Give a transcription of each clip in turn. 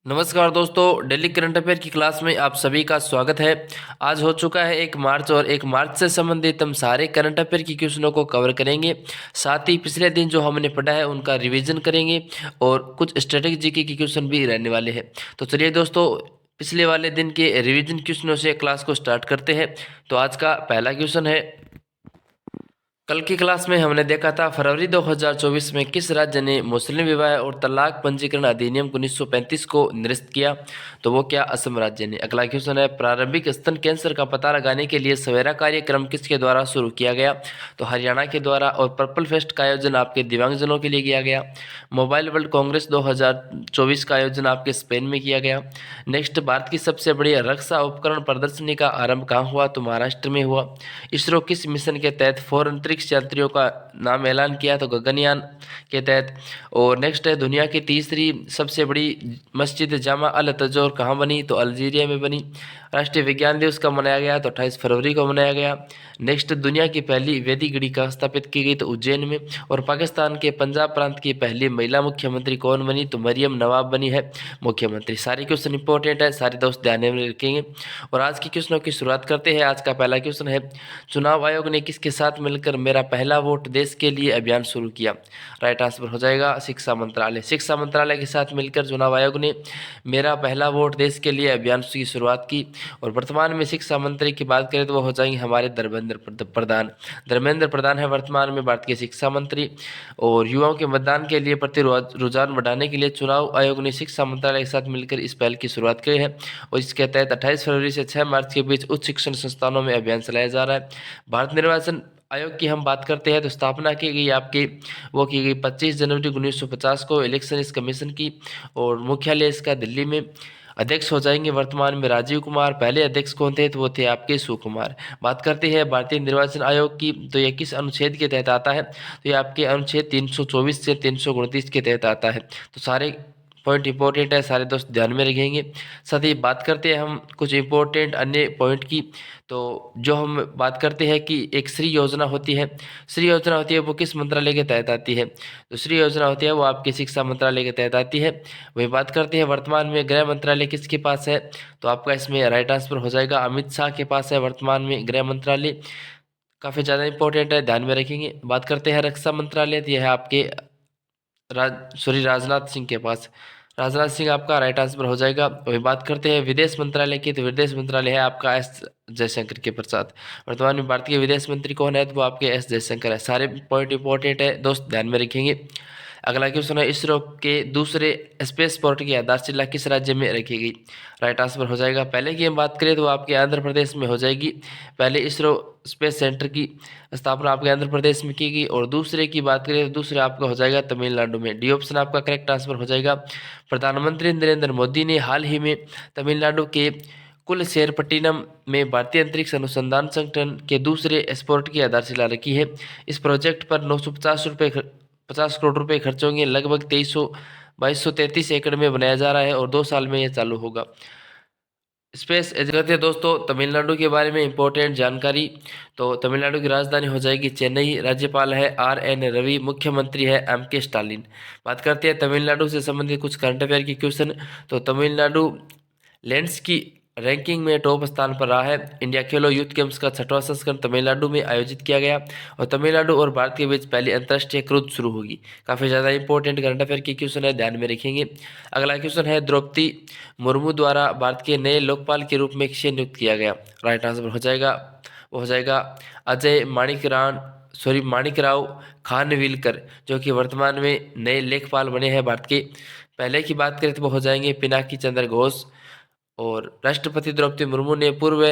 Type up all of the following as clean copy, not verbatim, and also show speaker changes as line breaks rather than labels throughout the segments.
नमस्कार दोस्तों, daily current affair की क्लास में आप सभी का स्वागत है। आज हो चुका है 1 मार्च और 1 मार्च से संबंधित हम सारे करंट अफेयर की क्वेश्चनों को कवर करेंगे। साथ ही पिछले दिन जो हमने पढ़ा है उनका रिवीजन करेंगे और कुछ स्ट्रेटेजी जीके के क्वेश्चन भी रहने वाले हैं। तो चलिए दोस्तों, पिछले वाले दिन के रिवीजन क्वेश्चनों से क्लास को स्टार्ट करते हैं। तो आज का पहला क्वेश्चन है, कल की क्लास में हमने देखा था फरवरी 2024 में किस राज्य ने मुस्लिम विवाह और तलाक पंजीकरण अधिनियम 1935 को निरस्त किया। तो वो क्या, असम राज्य ने। अगला क्वेश्चन है, प्रारंभिक स्तन कैंसर का पता लगाने के लिए सवेरा कार्यक्रम किसके द्वारा शुरू किया गया। तो हरियाणा के द्वारा। और पर्पल फेस्ट का आयोजन आपके दिव्यांगजनों के लिए किया गया। मोबाइल वर्ल्ड कांग्रेस 2024 का आयोजन आपके स्पेन में किया गया। नेक्स्ट, भारत की सबसे बड़ी रक्षा उपकरण प्रदर्शनी का आरंभ कहाँ हुआ। तो महाराष्ट्र में हुआ। इसरो किस मिशन के तहत 4 अंतरिक्ष यात्रियों का नाम ऐलान किया। तो गगनयान के तहत। और नेक्स्ट है, दुनिया की तीसरी सबसे बड़ी मस्जिद जामा अल तजोर कहाँ बनी। तो अल्जीरिया में बनी। राष्ट्रीय विज्ञान दिवस कब मनाया गया। तो 28 फरवरी को मनाया गया। नेक्स्ट, दुनिया की पहली वैदिक घड़ी कहाँ स्थापित की गई। तो उज्जैन में। और पाकिस्तान के पंजाब प्रांत की पहली महिला मुख्यमंत्री कौन बनी। तो मरियम नवाब बनी है मुख्यमंत्री। सारे क्वेश्चन इंपॉर्टेंट है, सारे दोस्त ध्यान में रखेंगे। और आज की क्वेश्चनों की शुरुआत करते हैं। आज का पहला क्वेश्चन है, चुनाव आयोग ने किसके साथ मिलकर मेरा पहला वोट देश के लिए अभियान शुरू किया। राइट आंसर हो जाएगा शिक्षा मंत्रालय। शिक्षा मंत्रालय के साथ मिलकर चुनाव आयोग ने मेरा पहला वोट देश के लिए अभियान की शुरुआत की। और वर्तमान में शिक्षा मंत्री की बात करें तो वो हो जाएंगे हमारे प्रधान। धर्मेंद्र प्रधान है वर्तमान में भारत के शिक्षा मंत्री। और युवाओं के मतदान के लिए प्रति रुझान बढ़ाने के लिए चुनाव आयोग ने शिक्षा मंत्रालय के साथ मिलकर इस पहल की शुरुआत की है। और इसके तहत 28 फरवरी से 6 मार्च के बीच उच्च शिक्षण संस्थानों में अभियान चलाया जा रहा है। भारत निर्वाचन आयोग की हम बात करते हैं तो स्थापना की गई आपकी, वो की गई 25 जनवरी 1950 को इलेक्शन इस कमीशन की। और मुख्यालय इसका दिल्ली में। अध्यक्ष हो जाएंगे वर्तमान में राजीव कुमार। पहले अध्यक्ष कौन थे, तो वो थे आपके सुकुमार। बात करते हैं भारतीय निर्वाचन आयोग की, तो ये किस अनुच्छेद के तहत आता है। तो ये आपके अनुच्छेद 324 से 329 के तहत आता है। तो सारे पॉइंट इंपॉर्टेंट है, सारे दोस्त ध्यान में रखेंगे। साथ ही बात करते हैं हम कुछ इंपॉर्टेंट अन्य पॉइंट की। तो जो हम बात करते हैं कि एक श्री योजना होती है। श्री योजना होती है वो किस मंत्रालय के तहत आती है। तो श्री योजना होती है वो आपके शिक्षा मंत्रालय के तहत आती है। वही बात करते हैं वर्तमान में गृह मंत्रालय किसके पास है। तो आपका इसमें राइट आंसर हो जाएगा अमित शाह के पास है वर्तमान में गृह मंत्रालय। काफ़ी ज़्यादा इंपॉर्टेंट है, ध्यान में रखेंगे। बात करते हैं रक्षा मंत्रालय, तो यह है आपके राजनाथ सिंह के पास। राजनाथ सिंह आपका राइट आंसर हो जाएगा। वही बात करते हैं विदेश मंत्रालय की, तो विदेश मंत्रालय है आपका एस जयशंकर के प्रसाद। वर्तमान में भारतीय विदेश मंत्री कौन है, तो वो आपके एस जयशंकर है। सारे पॉइंट इंपॉर्टेंट है दोस्त, ध्यान में रखेंगे। अगला क्वेश्चन है, इसरो के दूसरे स्पेस पोर्ट की आधारशिला किस राज्य में रखी गई। राइट आंसर हो जाएगा, पहले की हम बात करें तो आपके आंध्र प्रदेश में हो जाएगी। पहले इसरो स्पेस सेंटर की स्थापना आपके आंध्र प्रदेश में की गई। और दूसरे की बात करें तो दूसरे आपका हो जाएगा तमिलनाडु में। डी ऑप्शन आपका करेक्ट आंसर हो जाएगा। प्रधानमंत्री नरेंद्र मोदी ने हाल ही में तमिलनाडु के कुलशेरपट्टिनम में भारतीय अंतरिक्ष अनुसंधान संगठन के दूसरे स्पोर्ट की आधारशिला रखी है। इस प्रोजेक्ट पर 50 करोड़ रुपए खर्च होंगे। लगभग 2233 एकड़ में बनाया जा रहा है और 2 साल में यह चालू होगा। स्पेस एजेंसी है दोस्तों, तमिलनाडु के बारे में इंपॉर्टेंट जानकारी। तो तमिलनाडु की राजधानी हो जाएगी चेन्नई। राज्यपाल है RN रवि। मुख्यमंत्री है MK स्टालिन। बात करते हैं तमिलनाडु से संबंधित कुछ करंट अफेयर की क्वेश्चन। तो तमिलनाडु लैंड्स की रैंकिंग में टॉप स्थान पर रहा है। इंडिया खेलो यूथ गेम्स का 6वां संस्करण तमिलनाडु में आयोजित किया गया। और तमिलनाडु और भारत के बीच पहली अंतर्राष्ट्रीय क्रूज शुरू होगी। काफ़ी ज़्यादा इंपॉर्टेंट करंट अफेयर की क्वेश्चन है, ध्यान में रखेंगे। अगला क्वेश्चन है, द्रौपदी मुर्मू द्वारा भारत के नए लोकपाल के रूप में किसे नियुक्त किया गया। राइट आंसर हो जाएगा, वो हो जाएगा अजय माणिक राव खानविलकर, जो कि वर्तमान में नए लेखपाल बने हैं भारत के। पहले की बात करें तो वो हो जाएंगे पिनाकी चंद्र घोष। और राष्ट्रपति द्रौपदी मुर्मू ने पूर्व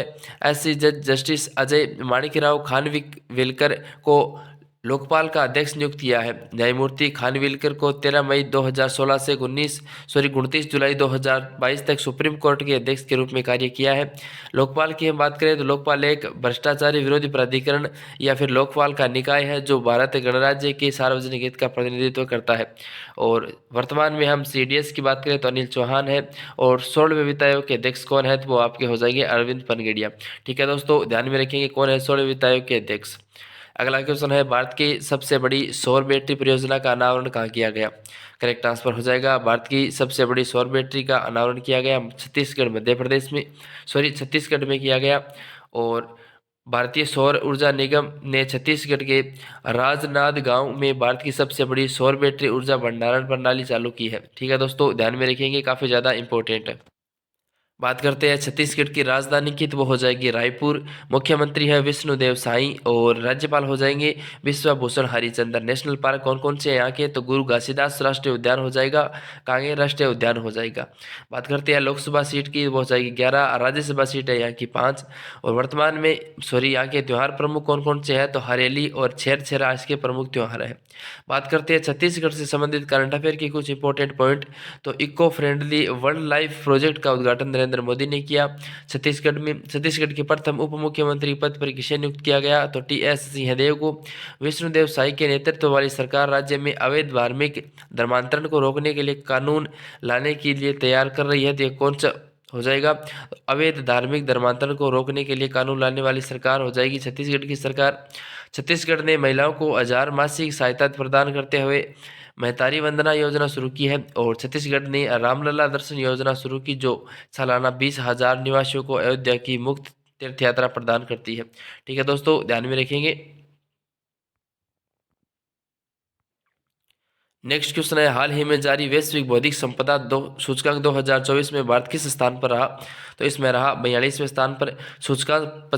SC जज जस्टिस अजय माणिकराव खानविलकर को लोकपाल का अध्यक्ष नियुक्त किया है। न्यायमूर्ति खानविलकर को 13 मई 2016 से 29 जुलाई 2022 तक सुप्रीम कोर्ट के अध्यक्ष के रूप में कार्य किया है। लोकपाल की हम बात करें तो लोकपाल एक भ्रष्टाचारी विरोधी प्राधिकरण या फिर लोकपाल का निकाय है जो भारत गणराज्य के सार्वजनिक हित का प्रतिनिधित्व करता है। और वर्तमान में हम CDS की बात करें तो अनिल चौहान है। और 16वें वित्त आयोग के अध्यक्ष कौन है, तो वो आपके हो जाएंगे अरविंद पनगड़िया। ठीक है दोस्तों, ध्यान में रखेंगे कौन है 16वें वित्त आयोग के अध्यक्ष। अगला क्वेश्चन है, भारत की सबसे बड़ी सौर बैटरी परियोजना का अनावरण कहाँ किया गया? करेक्ट आंसर हो जाएगा, भारत की सबसे बड़ी सौर बैटरी का अनावरण किया गया छत्तीसगढ़ मध्य प्रदेश में, सॉरी छत्तीसगढ़ में किया गया। और भारतीय सौर ऊर्जा निगम ने छत्तीसगढ़ के राजनांद गांव में भारत की सबसे बड़ी सौर बैटरी ऊर्जा भंडारण प्रणाली चालू की है। ठीक है दोस्तों, ध्यान में रखेंगे, काफ़ी ज़्यादा इंपॉर्टेंट है। बात करते हैं छत्तीसगढ़ की राजधानी की, तो वो हो जाएगी रायपुर। मुख्यमंत्री है विष्णुदेव साई और राज्यपाल हो जाएंगे विश्वभूषण हरिचंदन। नेशनल पार्क कौन कौन से हैं यहाँ के? तो गुरु घासीदास राष्ट्रीय उद्यान हो जाएगा, कांगेर राष्ट्रीय उद्यान हो जाएगा। बात करते हैं लोकसभा सीट की, वो हो जाएगी 11। राज्यसभा सीट है यहाँ की 5। और वर्तमान में यहाँ के त्यौहार प्रमुख कौन कौन से हैं? तो हरेली और छेरछेरा इसके प्रमुख त्यौहार हैं। बात करते हैं छत्तीसगढ़ से संबंधित करंट अफेयर की कुछ इंपॉर्टेंट पॉइंट। तो eco friendly world life project का उद्घाटन नरेंद्र मोदी ने किया। छत्तीसगढ़ के प्रथम उप मुख्यमंत्री पद पर किसे नियुक्त किया गया? तो टी.एस. सिंहदेव को। विष्णुदेव साई के नेतृत्व वाली सरकार राज्य में अवैध धार्मिक धर्मांतरण को रोकने के लिए कानून लाने के लिए तैयार कर रही है। तो ये कौन सा हो जाएगा? अवैध धार्मिक धर्मांतरण को रोकने के लिए कानून लाने वाली सरकार हो जाएगी छत्तीसगढ़ की सरकार। छत्तीसगढ़ ने महिलाओं को 1000 मासिक सहायता प्रदान करते हुए महतारी वंदना योजना शुरू की है। और छत्तीसगढ़ ने रामलला दर्शन योजना शुरू की, जो सालाना 20,000 निवासियों को अयोध्या की मुफ्त तीर्थ यात्रा प्रदान करती है। ठीक है दोस्तों, ध्यान में रखेंगे। नेक्स्ट क्वेश्चन है, हाल ही में जारी वैश्विक बौद्धिक संपदा दो सूचकांक 2024 में भारत किस स्थान पर रहा? तो इसमें रहा 42वें स्थान पर। सूचकांक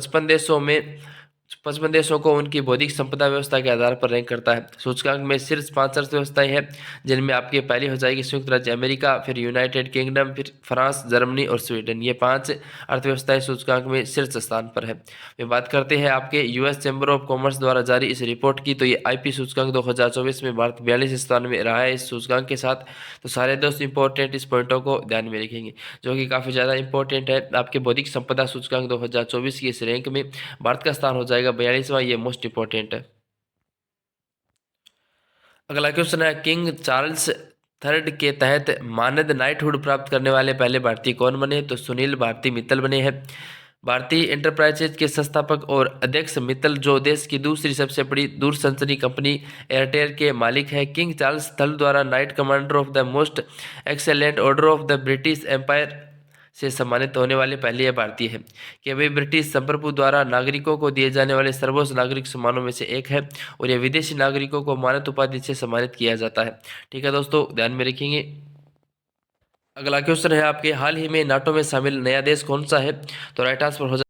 55 देशों को उनकी बौद्धिक संपदा व्यवस्था के आधार पर रैंक करता है। सूचकांक में शीर्ष 5 अर्थव्यवस्थाएं हैं, जिनमें आपकी पहली हो जाएगी संयुक्त राज्य अमेरिका, फिर यूनाइटेड किंगडम, फिर फ्रांस, जर्मनी और स्वीडन। ये 5 अर्थव्यवस्थाएं सूचकांक में शीर्ष स्थान पर है। वे बात करते हैं आपके यूएस चैम्बर ऑफ कॉमर्स द्वारा जारी इस रिपोर्ट की, तो ये आईपी सूचकांक 2024 में भारत 42 स्थान में रहा है इस सूचकांक के साथ। तो सारे दोस्त इंपॉर्टेंट इस पॉइंटों को ध्यान में रखेंगे, जो कि काफ़ी ज़्यादा इंपॉर्टेंट है। आपके बौद्धिक संपदा सूचकांक 2024 की इस रैंक में भारत का स्थान हो जाएगा 42वां। ये मोस्ट इंपॉर्टेंट है। अगला क्वेश्चन है, किंग चार्ल्स थर्ड के तहत मानद नाइटहुड प्राप्त करने वाले पहले भारतीय कौन बने? तो सुनील भारती मित्तल बने हैं। भारतीय एंटरप्राइजेज के संस्थापक और अध्यक्ष मित्तल, जो देश की दूसरी सबसे बड़ी दूरसंचारी कंपनी एयरटेल के मालिक है। किंग चार्ल्स थर्ड द्वारा knight commander of the most excellent order of the British Empire से सम्मानित होने वाले पहले यह भारतीय है। कि वे ब्रिटिश संप्रभु द्वारा नागरिकों को दिए जाने वाले सर्वोच्च नागरिक सम्मानों में से एक है, और यह विदेशी नागरिकों को मानद उपाधि से सम्मानित किया जाता है। ठीक है दोस्तों, ध्यान में रखेंगे। अगला क्वेश्चन है आपके, हाल ही में नाटो में शामिल नया देश कौन सा है? तो राइट आंसर हो जाए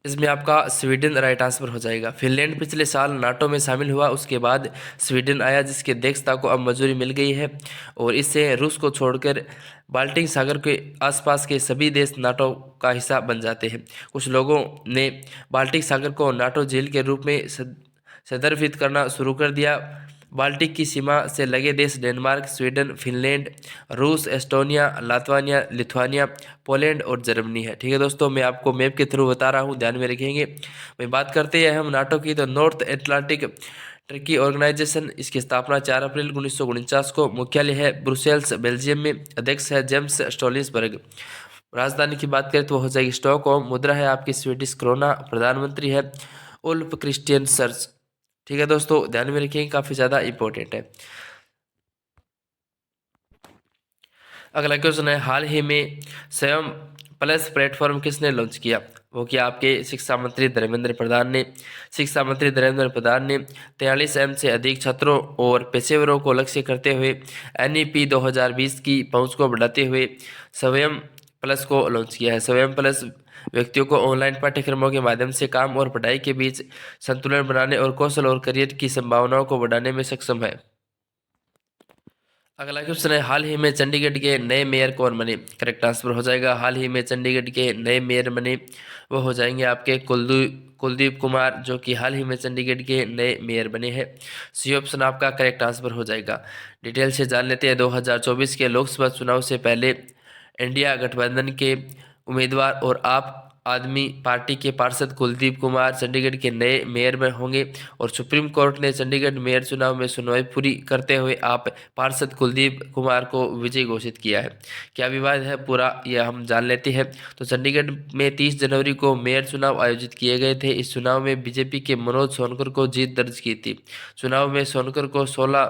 इसमें आपका स्वीडन राइट आंसर हो जाएगा। फिनलैंड पिछले साल नाटो में शामिल हुआ, उसके बाद स्वीडन आया, जिसकी अध्यक्षता को अब मंजूरी मिल गई है। और इससे रूस को छोड़कर बाल्टिक सागर के आसपास के सभी देश नाटो का हिस्सा बन जाते हैं। कुछ लोगों ने बाल्टिक सागर को नाटो झील के रूप में संदर्भित करना शुरू कर दिया। बाल्टिक की सीमा से लगे देश डेनमार्क, स्वीडन, फिनलैंड, रूस, एस्टोनिया, लातवानिया, लिथुआनिया, पोलैंड और जर्मनी है। ठीक है दोस्तों, मैं आपको मैप के थ्रू बता रहा हूँ, ध्यान में रखेंगे। मैं बात करते हैं हम नाटो की, तो नॉर्थ एटलांटिक ट्रिकी ऑर्गेनाइजेशन, इसकी स्थापना 4 अप्रैल 1949 को। मुख्यालय है ब्रुसेल्स, बेल्जियम में। अध्यक्ष है जेम्स स्टोलिसबर्ग। राजधानी की बात करें तो वो हो जाएगी स्टॉकहोम। मुद्रा है आपकी स्वीडिश क्रोना। प्रधानमंत्री है उल्फ क्रिस्टियनसर्स। ठीक है दोस्तों, ध्यान में रखिए, काफ़ी ज़्यादा इंपॉर्टेंट है। अगला क्वेश्चन है, हाल ही में स्वयं प्लस प्लेटफॉर्म किसने लॉन्च किया? वो क्या आपके शिक्षा मंत्री धर्मेंद्र प्रधान ने। शिक्षा मंत्री धर्मेंद्र प्रधान ने 43 एम से अधिक छात्रों और पेशेवरों को लक्ष्य करते हुए NEP 2020 की पहुंच को बढ़ाते हुए स्वयं प्लस को लॉन्च किया है। स्वयं प्लस व्यक्तियों को ऑनलाइन पाठ्यक्रमों के माध्यम से काम और पढ़ाई के बीच संतुलन बनाने और कौशल और करियर की संभावनाओं को बढ़ाने में सक्षम है। अगला क्वेश्चन है, हाल ही में चंडीगढ़ के नए मेयर कौन बने? करेक्ट आंसर हो जाएगा, हाल ही में चंडीगढ़ के नए मेयर बने वो हो जाएंगे आपके कुलदीप कुमार, जो कि हाल ही में चंडीगढ़ के नए मेयर बने हैं। सी ऑप्शन आपका करेक्ट आंसर हो जाएगा। डिटेल से जान लेते हैं। 2024 के लोकसभा चुनाव से पहले इंडिया गठबंधन के उम्मीदवार और आप आदमी पार्टी के पार्षद कुलदीप कुमार चंडीगढ़ के नए मेयर में होंगे। और सुप्रीम कोर्ट ने चंडीगढ़ मेयर चुनाव में सुनवाई पूरी करते हुए आप पार्षद कुलदीप कुमार को विजयी घोषित किया है। क्या विवाद है पूरा यह हम जान लेते हैं। तो चंडीगढ़ में 30 जनवरी को मेयर चुनाव आयोजित किए गए थे। इस चुनाव में बीजेपी के मनोज सोनकर को जीत दर्ज की थी। चुनाव में सोनकर को 16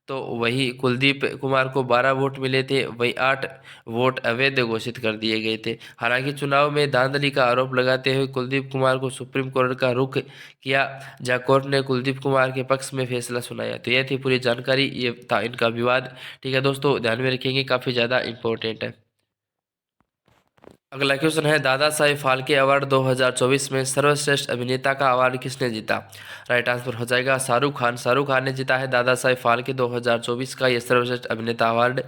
तो वही कुलदीप कुमार को 12 वोट मिले थे, वही 8 वोट अवैध घोषित कर दिए गए थे। हालांकि चुनाव में धांधली का आरोप लगाते हुए कुलदीप कुमार को सुप्रीम कोर्ट का रुख किया, जहां कोर्ट ने कुलदीप कुमार के पक्ष में फैसला सुनाया। तो यह थी पूरी जानकारी, ये था इनका विवाद। ठीक है दोस्तों, ध्यान में रखेंगे, काफ़ी ज़्यादा इंपॉर्टेंट है। अगला क्वेश्चन है, दादा साहेब फाल्के अवार्ड 2024 में सर्वश्रेष्ठ अभिनेता का अवार्ड किसने जीता। राइट आंसर हो जाएगा शाहरुख खान। शाहरुख खान ने जीता है दादा साहेब फाल्के 2024 का यह सर्वश्रेष्ठ अभिनेता अवार्ड।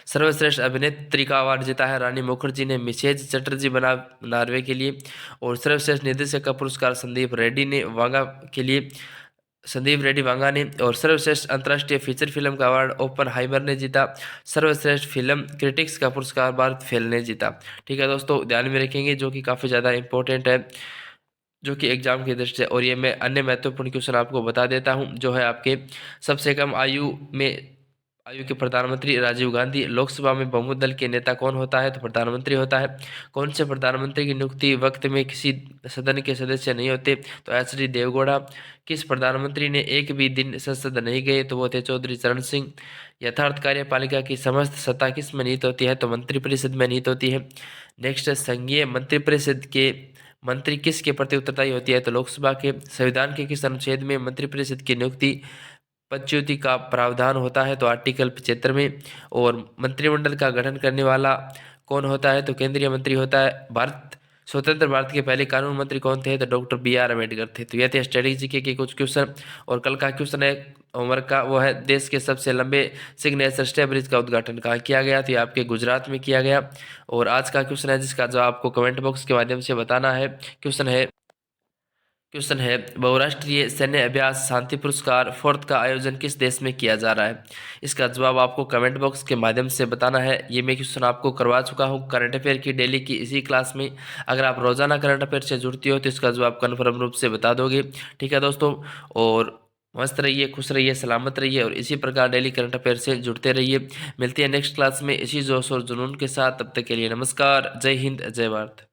सर्वश्रेष्ठ अभिनेत्री का अवार्ड जीता है रानी मुखर्जी ने मिसेज चटर्जी बना नार्वे के लिए। और सर्वश्रेष्ठ निर्देशक का पुरस्कार संदीप रेड्डी वांगा ने। और सर्वश्रेष्ठ अंतर्राष्ट्रीय फीचर फिल्म का अवार्ड ओपनहाइमर ने जीता। सर्वश्रेष्ठ फिल्म क्रिटिक्स का पुरस्कार भारत फेल ने जीता। ठीक है दोस्तों, ध्यान में रखेंगे, जो कि काफ़ी ज़्यादा इंपॉर्टेंट है, जो कि एग्जाम की दृष्टि से। और ये मैं अन्य महत्वपूर्ण क्वेश्चन आपको बता देता हूँ, जो है आपके सबसे कम आयु के प्रधानमंत्री राजीव गांधी। लोकसभा में बहुमत दल के नेता कौन होता है, तो प्रधानमंत्री होता है। कौन से प्रधानमंत्री की नियुक्ति वक्त में किसी सदन के सदस्य नहीं होते, तो एच डी देवगौड़ा। किस प्रधानमंत्री ने एक भी दिन संसद नहीं गए, तो वो थे चौधरी चरण सिंह। यथार्थ कार्यपालिका की समस्त सत्ता किस में निहित होती है, तो मंत्रिपरिषद में निहित होती है। नेक्स्ट, संघीय मंत्रिपरिषद के मंत्री किसके प्रति उत्तरदायी होती है, तो लोकसभा के। संविधान के किस अनुच्छेद में मंत्रिपरिषद की नियुक्ति पदच्युति का प्रावधान होता है, तो आर्टिकल 75 में। और मंत्रिमंडल का गठन करने वाला कौन होता है, तो केंद्रीय मंत्री होता है। स्वतंत्र भारत के पहले कानून मंत्री कौन थे, तो डॉक्टर B.R. अम्बेडकर थे। तो यह थे स्ट्रेटेजी के कुछ क्वेश्चन। और कल का क्वेश्चन है होमवर्क का, वो है देश के सबसे लंबे सिग्नेचर स्टे ब्रिज का उद्घाटन कहाँ किया गया, तो ये आपके गुजरात में किया गया। और आज का क्वेश्चन है, जिसका जवाब आपको कमेंट बॉक्स के माध्यम से बताना है। क्वेश्चन है बहुराष्ट्रीय सैन्य अभ्यास शांति पुरस्कार 4th का आयोजन किस देश में किया जा रहा है। इसका जवाब आपको कमेंट बॉक्स के माध्यम से बताना है। ये मैं क्वेश्चन आपको करवा चुका हूँ करंट अफेयर की डेली की इसी क्लास में। अगर आप रोजाना करंट अफेयर से जुड़ती हो, तो इसका जवाब कन्फर्म रूप से बता दोगे। ठीक है दोस्तों, और मस्त रहिए, खुश रहिए, सलामत रहिए, और इसी प्रकार डेली करंट अफेयर से जुड़ते रहिए। मिलते हैं नेक्स्ट क्लास में इसी जोश और जुनून के साथ। तब तक के लिए नमस्कार, जय हिंद, जय भारत।